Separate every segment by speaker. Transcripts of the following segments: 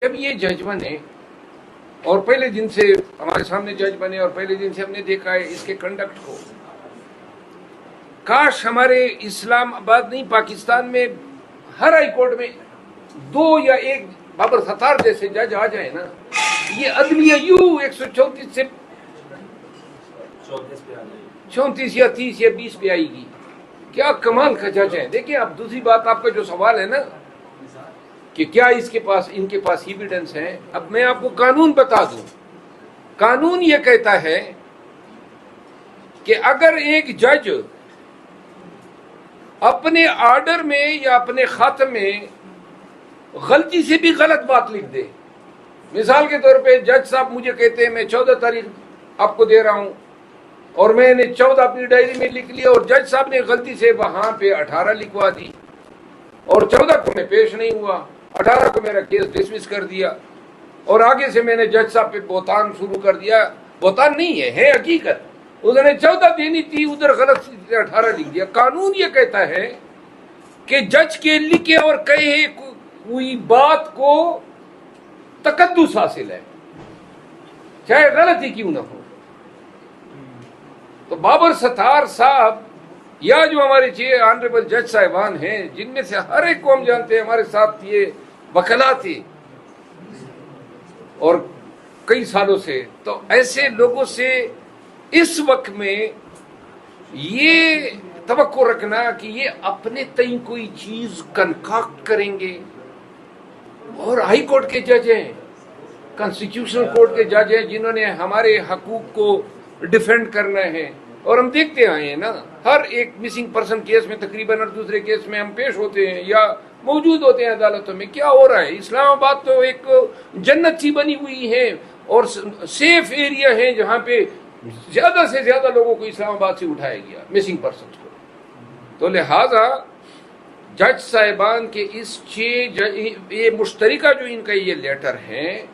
Speaker 1: جب یہ جج بنے اور پہلے دن سے ہمارے سامنے جج بنے اور پہلے دن سے ہم نے دیکھا ہے اس کے کنڈکٹ کو، کاش ہمارے اسلام آباد نہیں پاکستان میں ہر ہائی کورٹ میں 2 یا 1 بابر ستار جیسے جج آ جائے نا، یہ عدلیہ یوں 134 سے 34 یا 30 یا 20 پہ آئے گی. کیا کمال کا جج ہے. دیکھیں اب دوسری بات، آپ کا جو سوال ہے نا کہ کیا ان کے پاس ایویڈنس ہے، اب میں آپ کو قانون بتا دوں. قانون یہ کہتا ہے کہ اگر ایک جج اپنے آرڈر میں یا اپنے خط میں غلطی سے بھی غلط بات لکھ دے، مثال کے طور پہ جج صاحب مجھے کہتے ہیں میں 14 تاریخ آپ کو دے رہا ہوں اور میں نے 14 اپنی ڈائری میں لکھ لیا اور جج صاحب نے غلطی سے وہاں پہ 18 لکھوا دی اور 14 کو میں پیش نہیں ہوا، 18 کو میرا کیس ڈسمس کر دیا اور آگے سے میں نے جج صاحب پہ بہتان شروع کر دیا. بہتان نہیں ہے حقیقت. ادھر نے 14 دینی تھی، ادھر غلط 18 لکھ دیا. قانون یہ کہتا ہے کہ جج کے لکھے اور کہے کوئی بات کو تقدس حاصل ہے، چاہے غلطی کیوں نہ ہو. تو بابر ستار صاحب یا جو ہمارے 6 آنریبل جج صاحبان ہیں جن میں سے ہر ایک کو ہم جانتے ہیں، ہمارے ساتھ یہ وکلا تھے اور کئی سالوں سے، تو ایسے لوگوں سے اس وقت میں یہ توقع رکھنا کہ یہ اپنے تئیں کوئی چیز کنکاکٹ کریں گے. اور ہائی کورٹ کے جج ہیں، کانسٹیٹیوشنل کورٹ کے جج ہیں جنہوں نے ہمارے حقوق کو ڈیفینڈ کرنا ہے. اور ہم دیکھتے آئے ہیں نا، ہر ایک مسنگ پرسن کیس میں تقریباً اور دوسرے کیس میں ہم پیش ہوتے ہیں یا موجود ہوتے ہیں عدالتوں میں. کیا ہو رہا ہے؟ اسلام آباد تو ایک جنت سی بنی ہوئی ہے اور سیف ایریا ہے جہاں پہ زیادہ سے زیادہ لوگوں کو اسلام آباد سے اٹھایا گیا، مسنگ پرسنز کو. تو لہذا جج صاحبان کے اس 6 یہ مشترکہ جو ان کا یہ لیٹر ہے،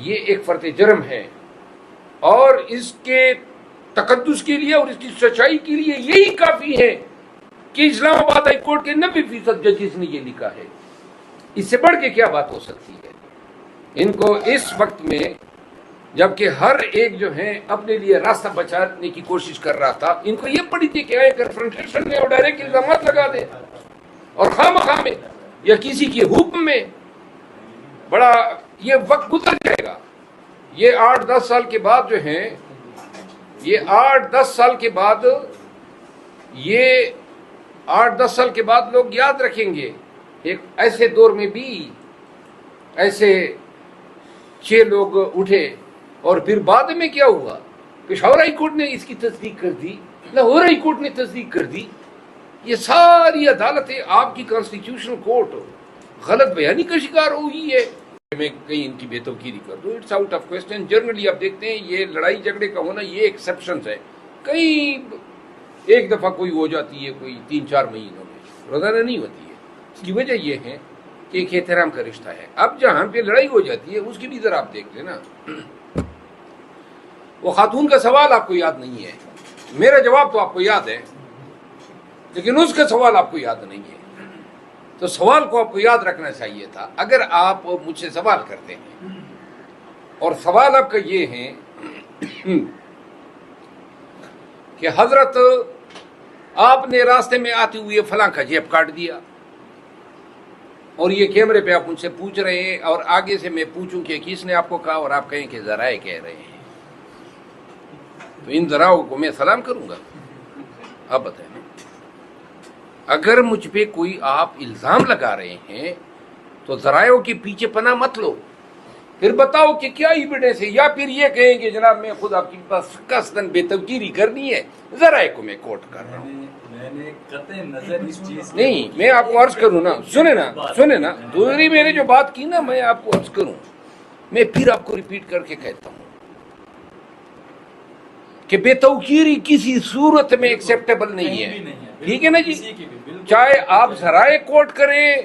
Speaker 1: یہ ایک فرد جرم ہے اور اس کے تقدس کے لیے اور اس کی سچائی کے لیے یہی کافی ہے کہ اسلام آباد ہائی کورٹ کے 90% ججز نے یہ لکھا ہے. اس سے بڑھ کے کیا بات ہو سکتی ہے؟ ان کو اس وقت میں جبکہ ہر ایک جو ہے اپنے لیے راستہ بچانے کی کوشش کر رہا تھا، ان کو یہ پڑی تھی کہ آئے کنفرنٹیشن میں اور ڈائریکٹ الزامات لگا دے اور خواہ میں یا کسی کے حکم میں بڑا یہ وقت گزر جائے گا. یہ 8-10 سال کے بعد جو ہیں، یہ 8-10 سال کے بعد لوگ یاد رکھیں گے. ایک ایسے دور میں بھی ایسے 6 لوگ اٹھے اور پھر بعد میں کیا ہوا؟ پشاور ہائی کورٹ نے اس کی تصدیق کر دی، لاہور ہائی کورٹ نے تصدیق کر دی. یہ ساری عدالتیں آپ کی کانسٹیٹیوشنل کورٹ غلط بیانی کا شکار ہوئی ہے. میں کہیں ان کی بے توقیری کر دوں، it's out of question. Generally آپ دیکھتے ہیں یہ لڑائی جھگڑے کا ہونا یہ ایکسیپشنز ہے. کئی ایک دفعہ کوئی ہو جاتی ہے، کوئی 3-4 مہینوں میں، روزانہ نہیں ہوتی ہے. اس کی وجہ یہ ہے کہ ایک احترام کا رشتہ ہے. اب جہاں پہ لڑائی ہو جاتی ہے اس کی بھی ذرا آپ دیکھ لیں نا. وہ خاتون کا سوال آپ کو یاد نہیں ہے، میرا جواب تو آپ کو یاد ہے لیکن اس کا سوال آپ کو یاد نہیں ہے. تو سوال کو آپ کو یاد رکھنا چاہیے تھا. اگر آپ مجھ سے سوال کرتے ہیں اور سوال آپ کا یہ ہے کہ حضرت آپ نے راستے میں آتے ہوئے فلاں کا جیب کاٹ دیا اور یہ کیمرے پہ آپ مجھ سے پوچھ رہے ہیں اور آگے سے میں پوچھوں کہ کس نے آپ کو کہا اور آپ کہیں کہ ذرائع کہہ رہے ہیں، تو ان ذرائع کو میں سلام کروں گا؟ آپ بتائیں. اگر مجھ پہ کوئی آپ الزام لگا رہے ہیں تو ذرائعوں کے پیچھے پناہ مت لو، پھر بتاؤ کہ کیا ایویڈنس ہے، یا پھر یہ کہیں کہ جناب میں خود آپ کے پاس قصداً بے توقیری کرنی ہے، ذرائع کو میں کوٹ کر رہا ہوں.
Speaker 2: میں نے قطع نظر اس چیز
Speaker 1: نہیں، میں آپ کو عرض کروں نا، سنیں نا دوسری میں نے جو بات کی نا، میں آپ کو عرض کروں، میں پھر آپ کو ریپیٹ کر کے کہتا ہوں کہ بے توقیری کسی صورت میں ایکسیپٹیبل نہیں ہے. ٹھیک ہے نا جی؟ چاہے آپ ذرائع کوٹ کریں،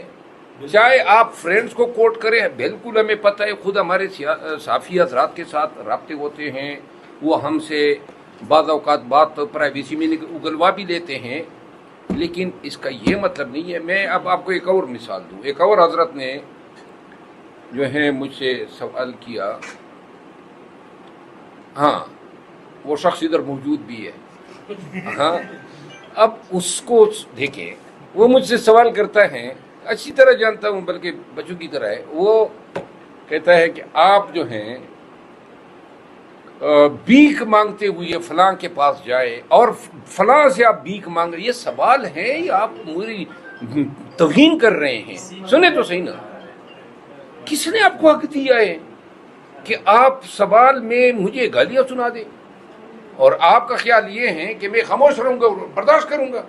Speaker 1: چاہے آپ فرینڈز کو کوٹ کریں. بالکل ہمیں پتہ ہے، خود ہمارے صحافی حضرات کے ساتھ رابطے ہوتے ہیں، وہ ہم سے بعض اوقات بات پرائیویسی میں اگلوا بھی لیتے ہیں، لیکن اس کا یہ مطلب نہیں ہے. میں اب آپ کو ایک اور مثال دوں. ایک اور حضرت نے جو ہیں مجھ سے سوال کیا، ہاں وہ شخص ادھر موجود بھی ہے، ہاں اب اس کو دیکھیں، وہ مجھ سے سوال کرتا ہے، اچھی طرح جانتا ہوں بلکہ بچوں کی طرح ہے، وہ کہتا ہے کہ آپ جو ہیں بھیک مانگتے ہوئے فلاں کے پاس جائے اور فلاں سے آپ بھیک مانگ رہے، یہ سوال ہے یا آپ میری توہین کر رہے ہیں؟ سنیں تو صحیح نا، کس نے آپ کو حق دیا ہے کہ آپ سوال میں مجھے گالیاں سنا دیں اور آپ کا خیال یہ ہے کہ میں خاموش رہوں گا، برداشت کروں گا؟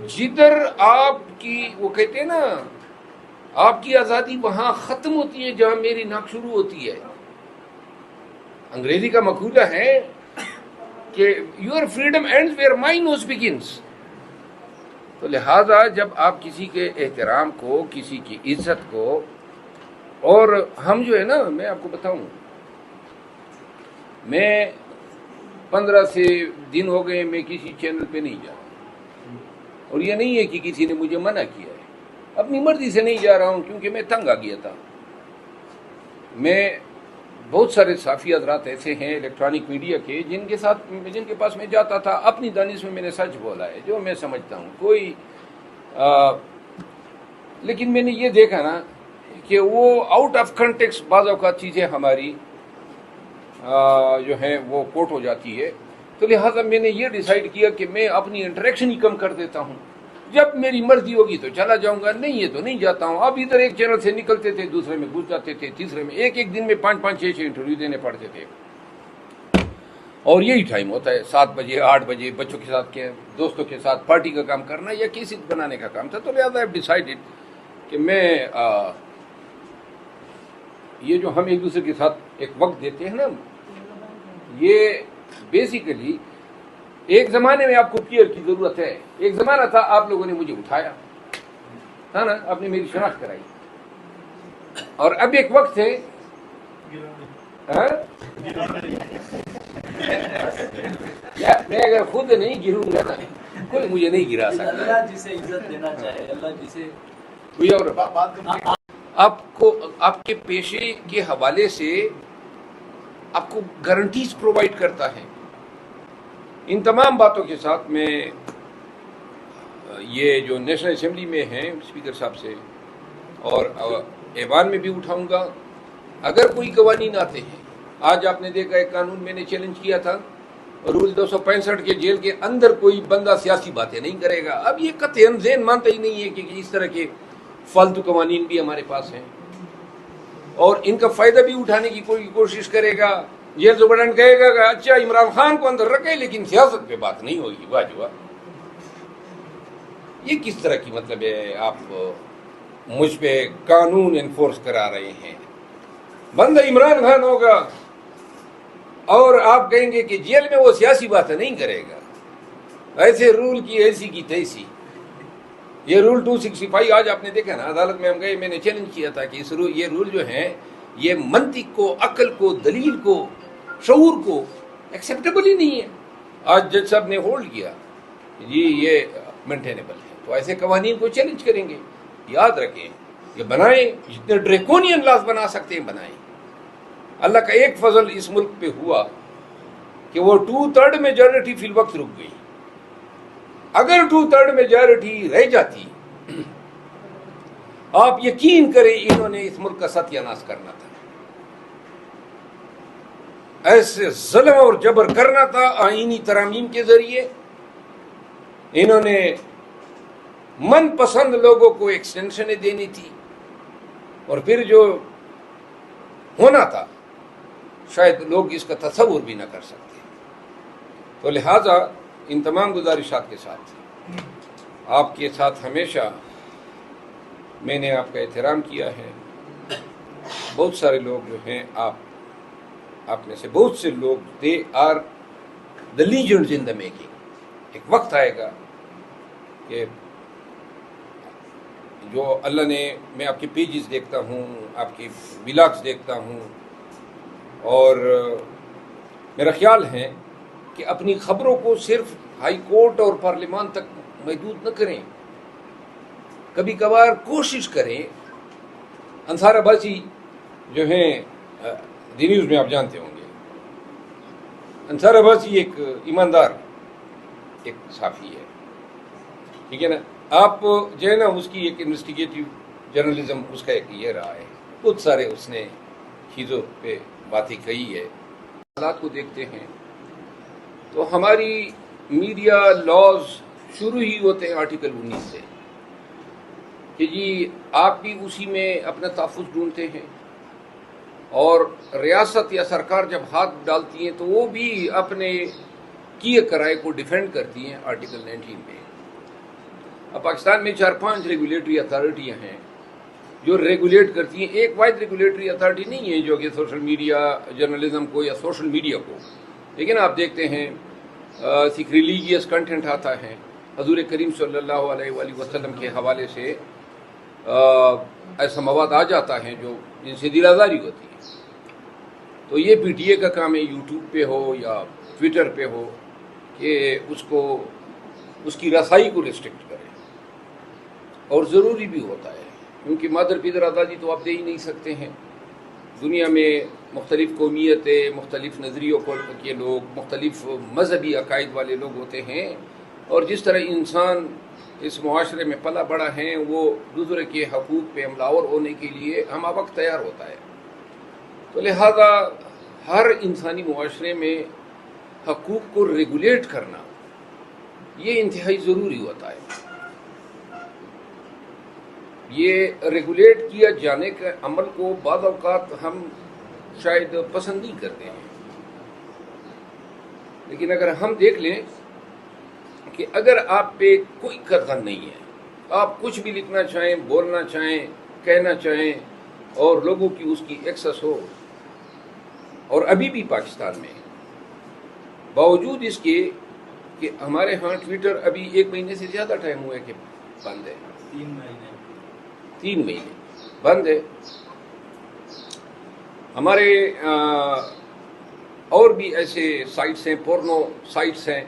Speaker 1: جدھر آپ کی وہ کہتے ہیں نا آپ کی آزادی وہاں ختم ہوتی ہے جہاں میری ناک شروع ہوتی ہے۔ انگریزی کا مقولہ ہے کہ your freedom ends where my nose begins. تو لہذا جب آپ کسی کے احترام کو، کسی کی عزت کو، اور ہم جو ہے نا، میں آپ کو بتاؤں، میں 15 سے دن ہو گئے میں کسی چینل پہ نہیں جا رہا، اور یہ نہیں ہے کہ کسی نے مجھے منع کیا ہے، اپنی مرضی سے نہیں جا رہا ہوں کیونکہ میں تنگ آ گیا تھا۔ میں بہت سارے صحافی حضرات ایسے ہیں الیکٹرانک میڈیا کے جن کے پاس میں جاتا تھا، اپنی دانش میں نے سچ بولا ہے جو میں سمجھتا ہوں، کوئی لیکن میں نے یہ دیکھا نا کہ وہ آؤٹ آف کنٹیکسٹ بعض اوقات چیزیں ہماری جو ہیں وہ کوٹ ہو جاتی ہے، تو لہٰذا میں نے یہ ڈیسائیڈ کیا کہ میں اپنی انٹریکشن ہی کم کر دیتا ہوں، جب میری مرضی ہوگی تو چلا جاؤں گا، نہیں ہے تو نہیں جاتا ہوں۔ اب ادھر ایک چینل سے نکلتے تھے، دوسرے میں گھس جاتے تھے، تیسرے میں، ایک دن میں 5 6 انٹرویو دینے پڑتے تھے، اور یہی ٹائم ہوتا ہے 7 بجے 8 بجے بچوں کے ساتھ دوستوں کے ساتھ پارٹی کا کام کرنا یا کیسٹ بنانے کا کام تھا۔ تو لہٰذا ڈیسائیڈڈ کہ میں یہ جو ہم ایک دوسرے کے ساتھ ایک وقت دیتے ہیں نا، یہ بیسیکلی ایک زمانے میں آپ کو کیئر کی ضرورت ہے، ایک زمانہ تھا آپ لوگوں نے مجھے اٹھایا تھا نا، آپ نے میری شناخت کرائی، اور اب ایک وقت ہے میں اگر خود نہیں گروں گا نا کوئی مجھے نہیں گرا سکتا۔
Speaker 2: اللہ جسے عزت دینا چاہے، اللہ جسے
Speaker 1: آپ کو آپ کے پیشے کے حوالے سے آپ کو گارنٹیز پرووائڈ کرتا ہے۔ ان تمام باتوں کے ساتھ میں یہ جو نیشنل اسمبلی میں ہیں اسپیکر صاحب سے اور ایوان میں بھی اٹھاؤں گا، اگر کوئی قوانین آتے ہیں، آج آپ نے دیکھا ایک قانون میں نے چیلنج کیا تھا، رول 265 کے جیل کے اندر کوئی بندہ سیاسی باتیں نہیں کرے گا۔ اب یہ قطعاً ذہن مانتا ہی نہیں ہے کہ اس طرح کے فالتو قوانین بھی ہمارے پاس ہیں، اور ان کا فائدہ بھی اٹھانے کی کوئی کوشش کرے گا۔ جیل سپرڈنٹ کہے گا کہ اچھا عمران خان کو اندر رکھے لیکن سیاست پہ بات نہیں ہوگی، واہ جی واہ، یہ کس طرح کی مطلب ہے؟ آپ مجھ پہ قانون انفورس کرا رہے ہیں، بندہ عمران خان ہوگا اور آپ کہیں گے کہ جیل میں وہ سیاسی باتیں نہیں کرے گا، ایسے رول کی ایسی کی تیسی۔ یہ رول 265 آج آپ نے دیکھا نا، عدالت میں ہم گئے، میں نے چیلنج کیا تھا کہ یہ رول جو ہیں یہ منطق کو، عقل کو، دلیل کو، شعور کو ایکسیپٹیبل ہی نہیں ہے۔ آج جج صاحب نے ہولڈ کیا جی یہ مینٹینیبل ہے، تو ایسے قوانین کو چیلنج کریں گے۔ یاد رکھیں کہ بنائیں، جتنے ڈریکونین لاز بنا سکتے ہیں بنائیں۔ اللہ کا ایک فضل اس ملک پہ ہوا کہ وہ 2/3 میجورٹی فی الوقت رک گئی۔ اگر 2/3 میجورٹی رہ جاتی، آپ یقین کریں انہوں نے اس ملک کا ستیہ ناش کرنا تھا، ایسے ظلم اور جبر کرنا تھا آئینی ترامیم کے ذریعے۔ انہوں نے من پسند لوگوں کو ایکسٹینشنیں دینی تھی، اور پھر جو ہونا تھا شاید لوگ اس کا تصور بھی نہ کر سکتے۔ تو لہذا ان تمام گزارشات کے ساتھ آپ کے ساتھ ہمیشہ میں نے آپ کا احترام کیا ہے۔ بہت سارے لوگ جو ہیں آپ میں سے بہت سے لوگ they are the legends in the making. ایک وقت آئے گا کہ جو اللہ نے، میں آپ کے پیجز دیکھتا ہوں، آپ کی ولاگز دیکھتا ہوں، اور میرا خیال ہے کہ اپنی خبروں کو صرف ہائی کورٹ اور پارلیمان تک محدود نہ کریں، کبھی کبھار کوشش کریں انصار عباسی جو ہیں دی نیوز میں آپ جانتے ہوں گے، انصار عباسی ایک ایماندار ایک صحافی ہے، ٹھیک ہے نا. آپ جو ہے نا اس کی ایک انویسٹیگیٹو جرنلزم اس کا ایک یہ رہا ہے، بہت سارے اس نے چیزوں پہ باتیں کہی ہے. حالات کو دیکھتے ہیں تو ہماری میڈیا لاز شروع ہی ہوتے ہیں آرٹیکل 19 سے کہ جی آپ بھی اسی میں اپنا تحفظ ڈھونڈتے ہیں، اور ریاست یا سرکار جب ہاتھ ڈالتی ہیں تو وہ بھی اپنے کیے کرائے کو ڈیفینڈ کرتی ہیں آرٹیکل 19 میں. اب پاکستان میں 4-5 ریگولیٹری اتھارٹیاں ہیں جو ریگولیٹ کرتی ہیں. ایک واحد ریگولیٹری اتھارٹی نہیں ہے جو کہ سوشل میڈیا جرنلزم کو یا سوشل میڈیا کو، لیکن آپ دیکھتے ہیں ایک ریلیجیس کنٹینٹ آتا ہے، حضور کریم صلی اللہ علیہ وآلہ وسلم کے حوالے سے ایسا مواد آ جاتا ہے جو جن سے دل آزاری ہوتی ہے. تو یہ پی ٹی اے کا کام ہے، یوٹیوب پہ ہو یا ٹویٹر پہ ہو، کہ اس کی رسائی کو ریسٹرکٹ کرے، اور ضروری بھی ہوتا ہے کیونکہ مادر پیدر آزادی تو آپ دے ہی نہیں سکتے ہیں. دنیا میں مختلف قومیتیں، مختلف نظریوں کے لوگ، مختلف مذہبی عقائد والے لوگ ہوتے ہیں، اور جس طرح انسان اس معاشرے میں پلا بڑا ہے وہ دوسرے کے حقوق پہ عملاور ہونے کے لیے ہم وقت تیار ہوتا ہے. تو لہذا ہر انسانی معاشرے میں حقوق کو ریگولیٹ کرنا یہ انتہائی ضروری ہوتا ہے. یہ ریگولیٹ کیا جانے کے عمل کو بعض اوقات ہم شاید پسند نہیں کرتے ہیں، لیکن اگر ہم دیکھ لیں کہ اگر آپ پہ کوئی قرض نہیں ہے، آپ کچھ بھی لکھنا چاہیں، بولنا چاہیں، کہنا چاہیں، اور لوگوں کی اس کی ایکسس ہو، اور ابھی بھی پاکستان میں باوجود اس کے کہ ہمارے ہاں ٹویٹر ابھی 1 مہینے سے زیادہ ٹائم ہوا ہے کہ بند ہے، 3 مہینے بند ہے. ہمارے اور بھی ایسے سائٹس ہیں، پورنو سائٹس ہیں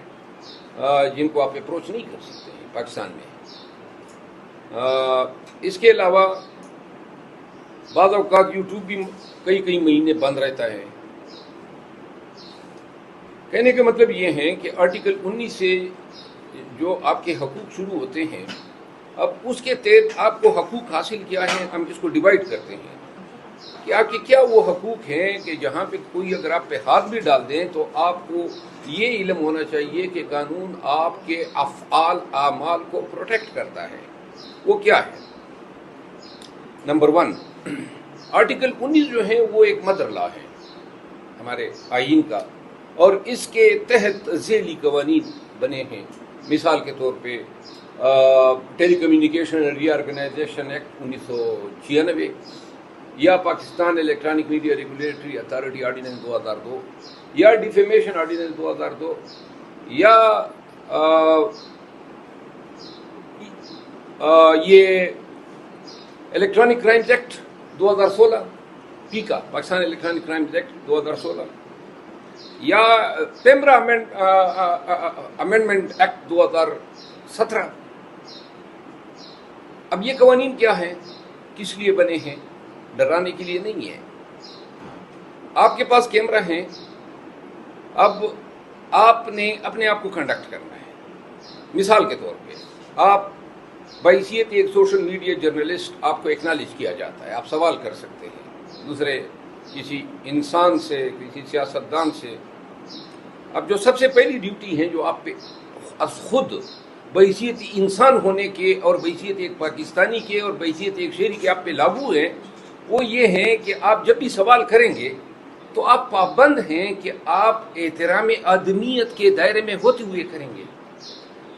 Speaker 1: جن کو آپ اپروچ نہیں کر سکتے ہیں پاکستان میں. اس کے علاوہ بعض اوقات یوٹیوب بھی کئی مہینے بند رہتا ہے. کہنے کا مطلب یہ ہے کہ آرٹیکل 19 سے جو آپ کے حقوق شروع ہوتے ہیں، اب اس کے تحت آپ کو حقوق حاصل کیا ہے، ہم اس کو ڈیوائڈ کرتے ہیں کہ آپ کے کیا وہ حقوق ہیں کہ جہاں پہ کوئی اگر آپ پہ ہاتھ بھی ڈال دیں تو آپ کو یہ علم ہونا چاہیے کہ قانون آپ کے افعال اعمال کو پروٹیکٹ کرتا ہے. وہ کیا ہے؟ نمبر 1، آرٹیکل 19 جو ہے وہ ایک مدر لا ہے ہمارے آئین کا، اور اس کے تحت ذیلی قوانین بنے ہیں. مثال کے طور پہ ٹیلی کمیونیکیشن ری آرگنائزیشن ایکٹ 1996، یا Pakistan electronic media regulatory authority ordinance 2002، یا ڈیفیمیشن آرڈیننس 2002، یا یہ electronic crimes act 2016 پیکا، Pakistan electronic crimes act 2016، یا پیمرا امینڈمنٹ ایکٹ 2017. اب یہ قوانین کیا ہیں، کس لیے بنے ہیں؟ ڈرانے کے لیے نہیں ہے. آپ کے پاس کیمرہ ہیں، اب آپ نے اپنے آپ کو کنڈکٹ کرنا ہے. مثال کے طور پہ آپ بحیثیت ایک سوشل میڈیا جرنلسٹ آپ کو ایکنالج کیا جاتا ہے، آپ سوال کر سکتے ہیں دوسرے کسی انسان سے، کسی سیاستدان سے. اب جو سب سے پہلی ڈیوٹی ہے جو آپ پہ خود بحیثیت انسان ہونے کے اور بحیثیت ایک پاکستانی کے اور بحیثیت ایک شہری کے آپ پہ لاگو ہے، وہ یہ ہے کہ آپ جب بھی سوال کریں گے تو آپ پابند ہیں کہ آپ احترام آدمیت کے دائرے میں ہوتے ہوئے کریں گے.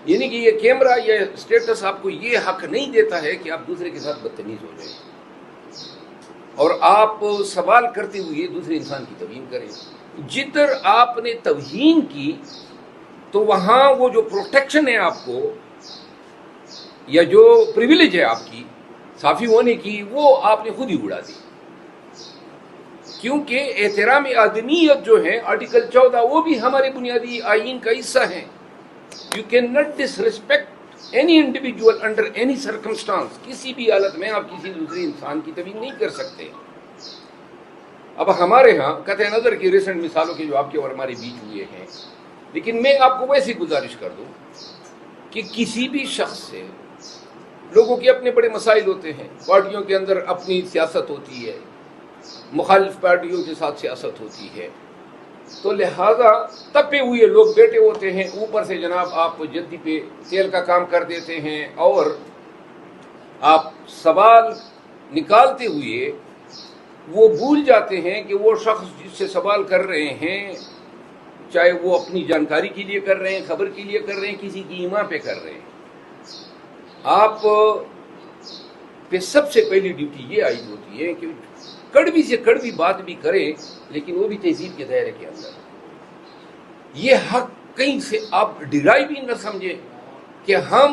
Speaker 1: یعنی کہ یہ کیمرہ یا اسٹیٹس آپ کو یہ حق نہیں دیتا ہے کہ آپ دوسرے کے ساتھ بدتمیز ہو جائیں اور آپ سوال کرتے ہوئے دوسرے انسان کی توہین کریں. جدھر آپ نے توہین کی تو وہاں وہ جو پروٹیکشن ہے آپ کو یا جو پریویلیج ہے آپ کی صحافی ہونے کی، وہ آپ نے خود ہی اڑا دی. کیونکہ احترام آدمیت جو ہے آرٹیکل 14 وہ بھی ہمارے بنیادی آئین کا حصہ ہے. You can not disrespect any individual under any circumstance, کسی بھی حالت میں آپ کسی دوسرے انسان کی توہین نہیں کر سکتے. اب ہمارے ہاں قطع نظر کی ریسنٹ مثالوں کے جو آپ کے اور ہمارے بیچ ہوئے ہیں، لیکن میں آپ کو ویسی گزارش کر دوں کہ کسی بھی شخص سے لوگوں کے اپنے بڑے مسائل ہوتے ہیں، پارٹیوں کے اندر اپنی سیاست ہوتی ہے، مخالف پارٹیوں کے ساتھ سیاست ہوتی ہے، تو لہذا تپے ہوئے لوگ بیٹھے ہوتے ہیں، اوپر سے جناب آپ جدی پہ تیل کا کام کر دیتے ہیں، اور آپ سوال نکالتے ہوئے وہ بھول جاتے ہیں کہ وہ شخص جس سے سوال کر رہے ہیں، چاہے وہ اپنی جانکاری کے لیے کر رہے ہیں، خبر کے لیے کر رہے ہیں، کسی کی ایما پہ کر رہے ہیں. آپ پہ سب سے پہلی ڈیوٹی یہ عائد ہوتی ہے کہ کڑوی سے کڑوی بات بھی کریں، لیکن وہ بھی تہذیب کے دائرے کے اندر. یہ حق کہیں سے آپ ڈرائیو ہی نہ سمجھیں کہ ہم